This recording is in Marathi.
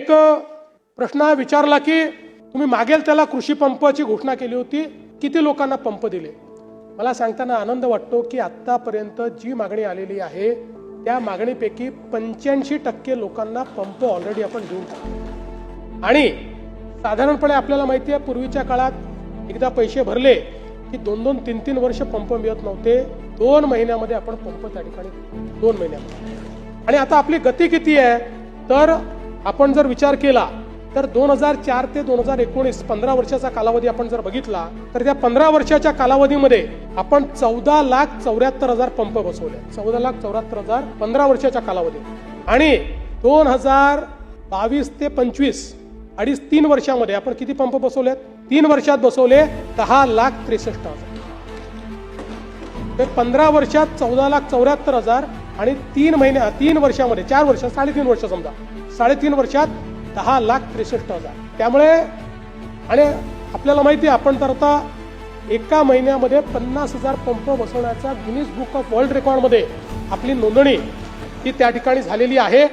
एक प्रश्न विचारला की तुम्ही मागेल त्याला कृषी पंपाची घोषणा केली होती, किती लोकांना पंप दिले? मला सांगताना आनंद वाटतो की आतापर्यंत जी मागणी आलेली आहे त्या मागणीपैकी 85% लोकांना पंप ऑलरेडी आपण देऊन टाकले। आणि साधारणपणे आपल्याला माहिती आहे पूर्वीच्या काळात एकदा पैसे भरले की 2-2, 3-3 वर्ष पंप मिळत नव्हते। 2 महिन्यामध्ये आपण पंप त्या ठिकाणी 2 महिन्यामध्ये। आणि आता आपली गती किती आहे तर आपण जर विचार केला तर 2004 ते 2019 15 वर्षाचा कालावधी आपण जर बघितला तर त्या 15 वर्षाच्या कालावधीमध्ये आपण 14,74,000 पंप बसवले। 14,74,000 15 वर्षाच्या कालावधीत। आणि 2022 ते 25 3 वर्षामध्ये आपण किती पंप बसवलेत? 3 वर्षात बसवले 10,63,000। तर 15 वर्षात 14,74,000 आणि 3 वर्षामध्ये 4 वर्ष 3.5 वर्ष समजा 3.5 वर्षात 10,63,000। त्यामुळे आणि आपल्याला माहिती आहे आपण तर आता एका महिन्यामध्ये 50,000 पंप बसवण्याचा गिनीज बुक ऑफ वर्ल्ड रेकॉर्डमध्ये आपली नोंदणी ही त्या ठिकाणी झालेली आहे।